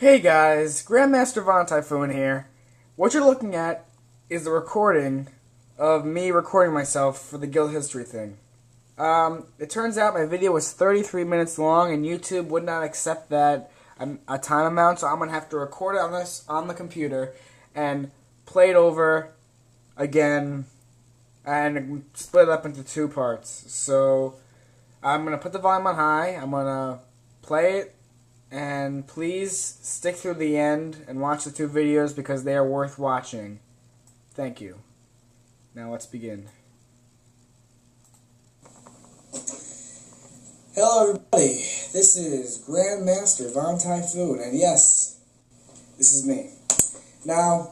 Hey guys, Grandmaster Von Typhoon here. What you're looking at is the recording of me recording myself for the guild history thing. It turns out my video was 33 minutes long and YouTube would not accept that a time amount, so I'm going to have to record it on the computer and play it over again and split it up into two parts. So I'm going to put the volume on high, I'm going to play it, and please stick through the end and watch the two videos because they are worth watching. Thank you. Now let's begin. Hello everybody, this is Grandmaster Von Typhoon, and yes, this is me. Now,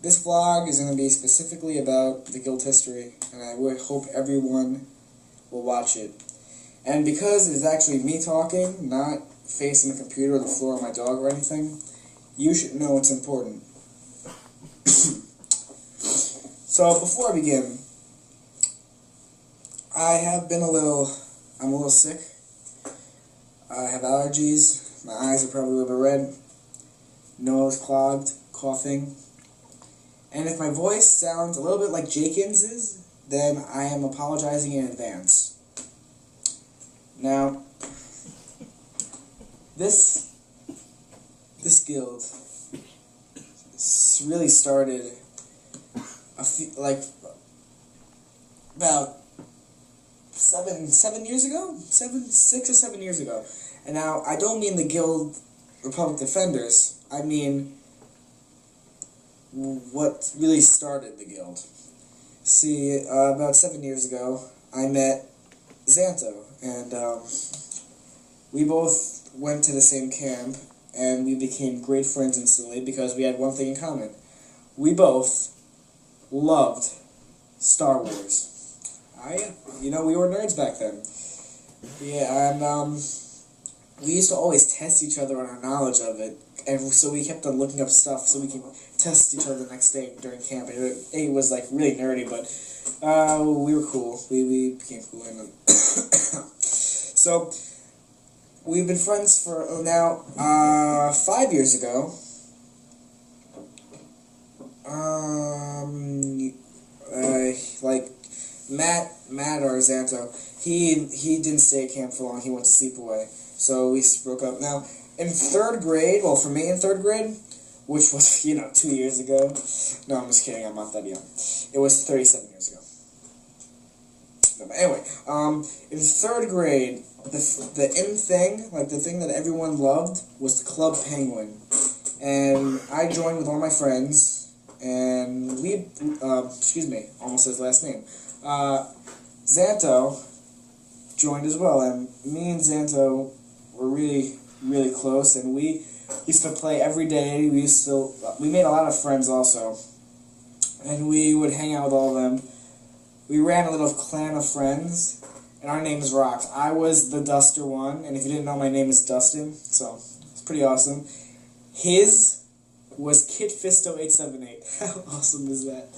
this vlog is going to be specifically about the guild history, and I would hope everyone will watch it. And because it is actually me talking, not facing the computer or the floor of my dog or anything, you should know it's important. So before I begin, I'm a little sick. I have allergies, my eyes are probably a little bit red, nose clogged, coughing, and if my voice sounds a little bit like Jakin's, then I am apologizing in advance. Now, this guild really started about 6 or 7 years ago. And now, I don't mean the Guild Republic Defenders, I mean what really started the guild. See, about 7 years ago, I met Xanto, and we both went to the same camp, and we became great friends instantly because we had one thing in common. We both loved Star Wars. We were nerds back then. Yeah, and we used to always test each other on our knowledge of it, and so we kept on looking up stuff so we could test each other the next day during camp. It was like really nerdy, but we were cool. We became cool, and so we've been friends for now 5 years ago. Matt or Xanto, he didn't stay at camp for long. He went to sleep away, so we broke up. Now in third grade, well, for me in third grade, which was 2 years ago. No, I'm just kidding. I'm not that young. It was 37 years ago. No, but anyway, in third grade, the in thing, like the thing that everyone loved, was the Club Penguin, and I joined with all my friends, and we, almost his last name, Xanto joined as well, and me and Xanto were really, really close, and we used to play every day. We made a lot of friends also, and we would hang out with all of them. We ran a little clan of friends, and our name is Rocks. I was the Duster one, and if you didn't know, my name is Dustin, so it's pretty awesome. His was Kid Fisto 878. How awesome is that?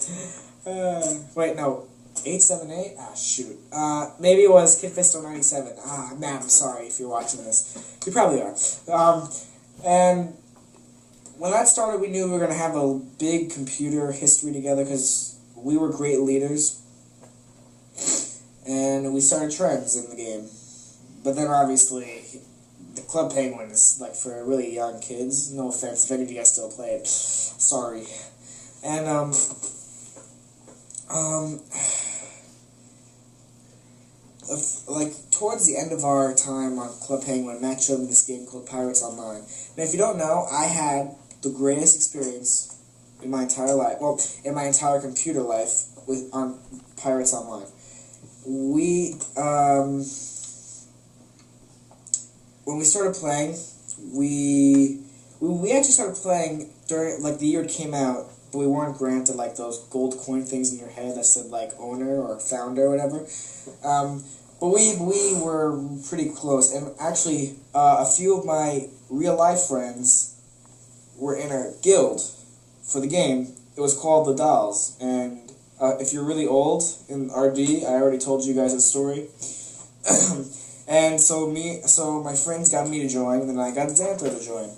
Wait, no. 878? Ah, shoot. Maybe it was Kid Fisto 97. Ah, man, I'm sorry if you're watching this. You probably are. And when that started, we knew we were going to have a big computer history together because we were great leaders. And we started trends in the game. But then, obviously, the Club Penguin is, like, for really young kids. No offense if any of you guys still play it. Sorry. And, towards the end of our time on Club Penguin, Matt showed me this game called Pirates Online. Now, if you don't know, I had the greatest experience in my entire life, well, in my entire computer life, on Pirates Online. When we started playing, we actually started playing during, the year it came out, but we weren't granted, those gold coin things in your head that said, owner or founder or whatever. But we were pretty close, and actually, a few of my real-life friends were in a guild for the game. It was called The Dolls, and if you're really old in RD, I already told you guys a story. And so my friends got me to join, and then I got Xanto to join.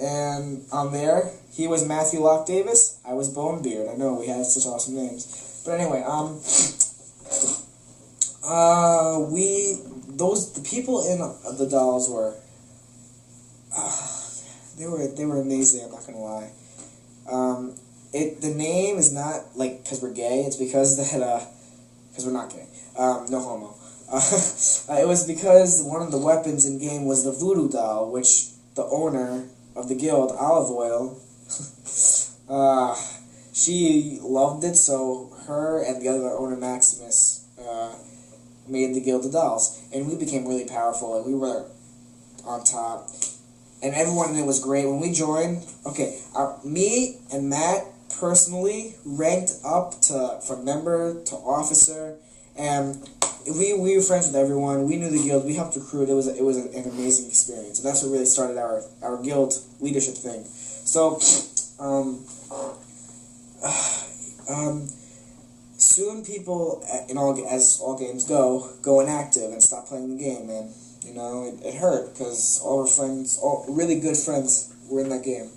And on there, he was Matthew Locke Davis. I was Bonebeard. I know we had such awesome names. But anyway, the people in the dolls were, they were amazing. I'm not gonna lie. The name is not like because we're gay. It's because because we're not gay. No homo. It was because one of the weapons in game was the voodoo doll, which the owner of the guild, Olive Oil, she loved it, so her and the other owner, Maximus, made the Guild of Dolls, and we became really powerful, and we were on top, and everyone in it was great. When we joined, me and Matt personally ranked up from member to officer, and we were friends with everyone. We knew the guild. We helped recruit. It was an amazing experience, and that's what really started our guild leadership thing. So, soon people as all games go inactive and stop playing the game, and it hurt because all our friends, all really good friends, were in that game,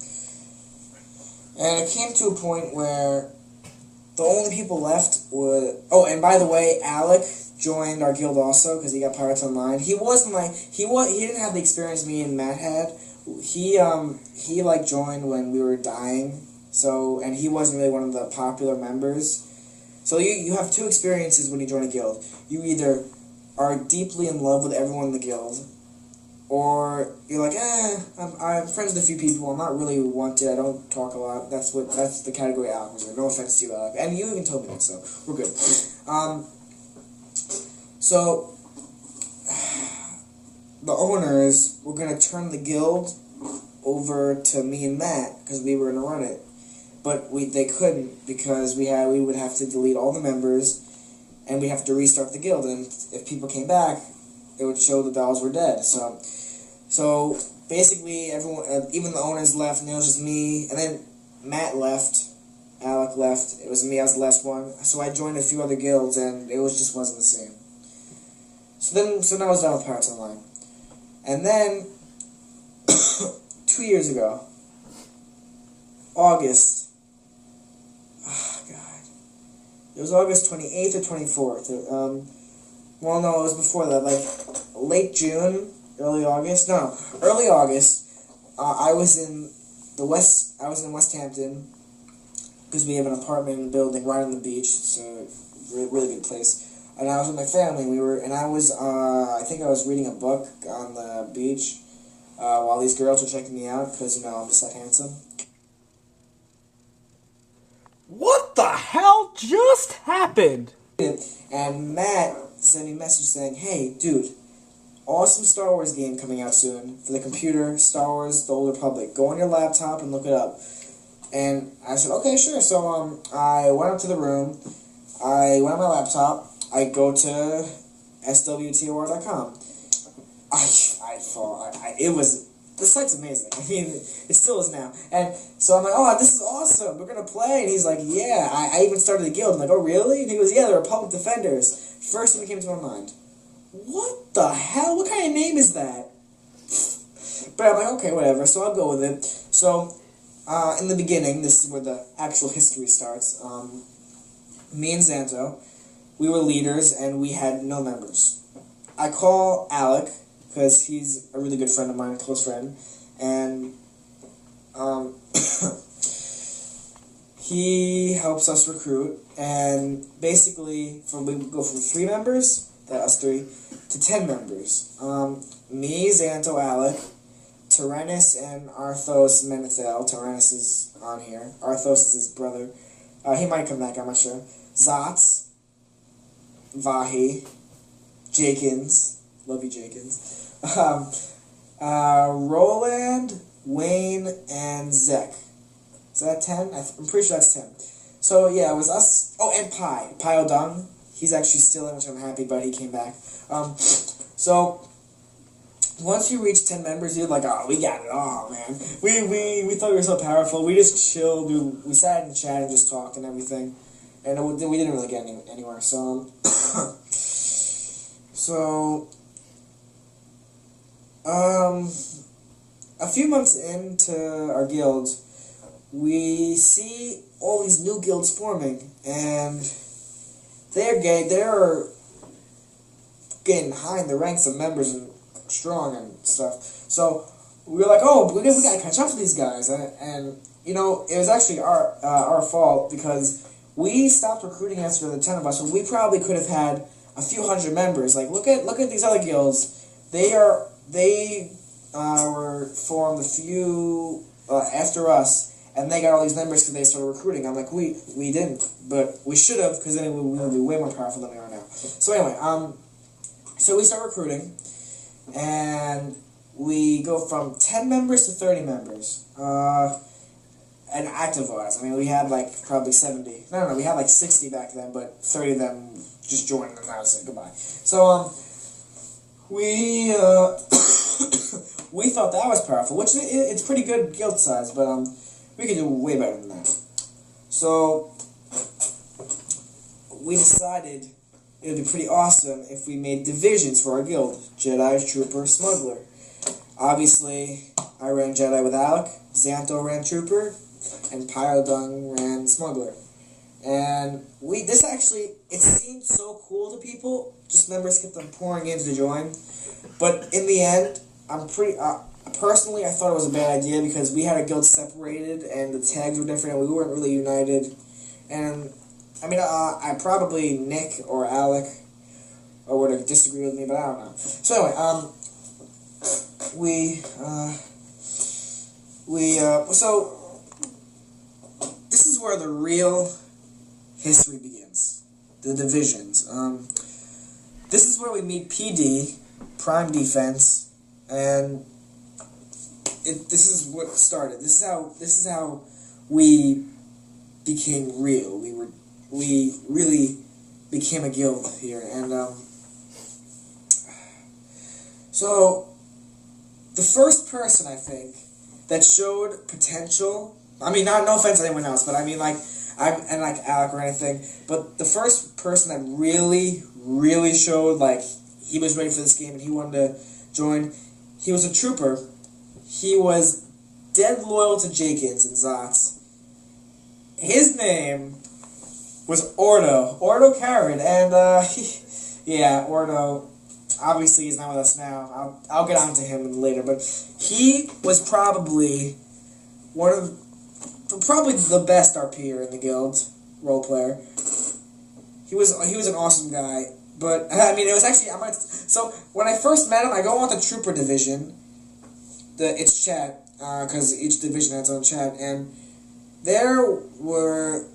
and it came to a point where the only people left were. Oh, and by the way, Alec joined our guild also because he got Pirates Online. He didn't have the experience me and Matt had. He joined when we were dying. So, and he wasn't really one of the popular members. So you have two experiences when you join a guild. You either are deeply in love with everyone in the guild, or you're like, I'm friends with a few people. I'm not really wanted. I don't talk a lot. That's the category Alec was in. No offense to you, Alec. And you even told me that, so we're good. So the owners were gonna turn the guild over to me and Matt because we were gonna run it. But they couldn't because we would have to delete all the members, and we'd have to restart the guild. And if people came back, it would show the dolls were dead. So basically, everyone, even the owners left, and it was just me. And then Matt left, Alec left. It was me. I was the last one. So I joined a few other guilds, and it just wasn't the same. So now I was done with Pirates Online, and then 2 years ago, August. It was August 28th or 24th. Well, no, it was before that. Like, late June, early August. No, early August. I was in West Hampton because we have an apartment building right on the beach. It's a really good place. And I was with my family. I think I was reading a book on the beach while these girls were checking me out because I'm just that handsome. What the hell just happened? And Matt sent me a message saying, "Hey, dude, awesome Star Wars game coming out soon for the computer, Star Wars: The Old Republic. Go on your laptop and look it up." And I said, "Okay, sure." So I went up to the room. I went on my laptop. I go to swtor.com. The site's amazing. I mean, it still is now. And so I'm like, "Oh, this is awesome. We're going to play." And he's like, "Yeah, I even started the guild." I'm like, "Oh, really?" And he goes, "Yeah, the Republic Defenders." First thing that came to my mind. What the hell? What kind of name is that? But I'm like, okay, whatever. So I'll go with it. So, in the beginning, this is where the actual history starts. Me and Xanto, we were leaders, and we had no members. I call Alec, because he's a really good friend of mine, a close friend, and he helps us recruit, and basically we go from 3 members, us 3, to 10 members. Me, Xanto, Alec, Tyrannus, and Arthos Menethel. Tyrannus is on here. Arthos is his brother. He might come back, I'm not sure. Zotz, Vahi, Jakins, love you, Jakins. Roland, Wayne, and Zek. Is that 10? I'm pretty sure that's 10. So, yeah, it was us. Oh, and Pi O'Dung. He's actually still in, which I'm happy about. He came back. So, once you reach 10 members, you're like, "Oh, we got it all, man. We thought we were so powerful. We just chilled. We sat in the chat and just talked and everything. And we didn't really get anywhere. So, a few months into our guild, we see all these new guilds forming, and they're getting high in the ranks of members and strong and stuff. So we were like, oh, we gotta catch up to these guys, and you know, it was actually our fault because we stopped recruiting after the 10 of us. So we probably could have had a few hundred members. Like look at these other guilds. They were formed a few after us, and they got all these members because they started recruiting. I'm like, we didn't, but we should have, because then we would be way more powerful than we are now. So anyway, so we start recruiting, and we go from 10 members to 30 members. And active wise, I mean, we had like probably 70. No, we had like 60 back then, but 30 of them just joined and now said goodbye. So we we thought that was powerful, which it's pretty good guild size, but we could do way better than that. So we decided it would be pretty awesome if we made divisions for our guild: Jedi, Trooper, Smuggler. Obviously, I ran Jedi with Alec, Xanto ran Trooper, and Pyrodung ran Smuggler. And it seemed so cool to people, just members kept on pouring in to join. But in the end, personally, I thought it was a bad idea because we had our guild separated and the tags were different and we weren't really united. And, I mean, I probably Nick or Alec would have disagreed with me, but I don't know. So anyway, so this is where the real history begins. The divisions. This is where we meet PD, Prime Defense, and this is what started. This is how we became real. We really became a guild here, and so the first person I think that showed potential. I mean, no offense to anyone else, but I mean, like Alec or anything. But the first person that really showed like he was ready for this game and he wanted to join. He was a trooper. He was dead loyal to Jenkins and Zotz. His name was Ordo Carrot, and Ordo. Obviously, he's not with us now. I'll get on to him later, but he was probably probably the best RPer in the guild, role player. He was an awesome guy, but I mean, it was actually so when I first met him, I go on the Trooper division, its chat, because each division has its own chat, and there were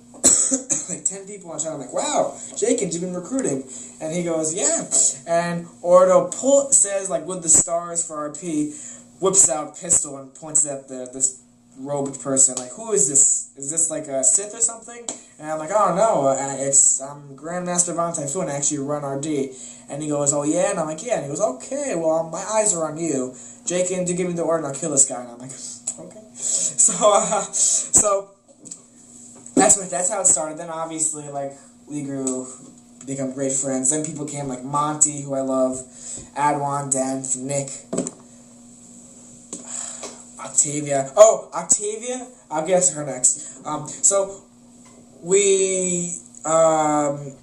like 10 people on chat. I'm like, wow, Jenkins, you've been recruiting. And he goes, yeah. And Ordo says, like, with the stars for RP, whips out a pistol and points at this robed person. Like, who is this? Is this like a Sith or something? And I'm like, oh no, I'm Grandmaster Von Typhoon. I actually run RD. And he goes, oh yeah? And I'm like, yeah. And he goes, okay, well, my eyes are on you. Jenkins, you give me the order and I'll kill this guy. And I'm like, okay. So that's how it started. Then obviously, like, we grew, become great friends. Then people came like Monty, who I love, Adwan, Danth, Nick, Octavia. Oh, Octavia, I'll get to her next. So we, the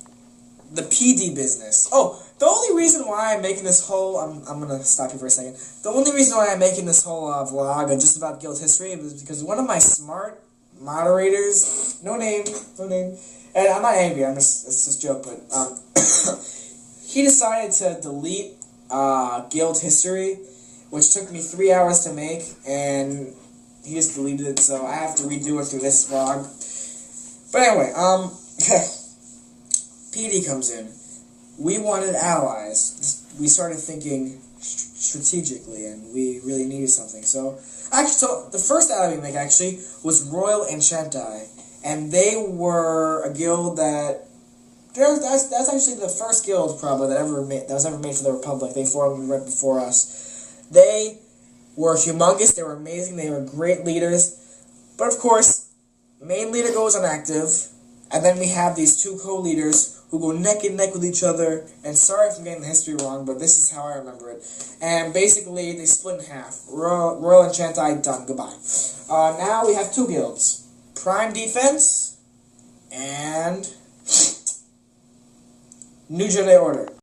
PD business. Oh, the only reason why I'm making this whole, I'm gonna stop you for a second. The only reason why I'm making this whole vlog just about guild history is because one of my smart moderators, no name, and I'm not angry, it's just a joke, but he decided to delete guild history, which took me 3 hours to make, and he just deleted it, so I have to redo it through this vlog. But anyway, PD comes in. We wanted allies. We started thinking strategically, and we really needed something. So the first ally we make actually was Royal Enchantai, and they were a guild that's actually the first guild probably that was ever made for the Republic. They formed right before us. They were humongous. They were amazing. They were great leaders, but of course, main leader goes inactive, And then we have these two co-leaders who go neck and neck with each other. And sorry if I'm getting the history wrong, but this is how I remember it. And basically, they split in half. Royal Enchanti, done. Goodbye. Now we have two guilds. Prime Defense and New Jedi Order.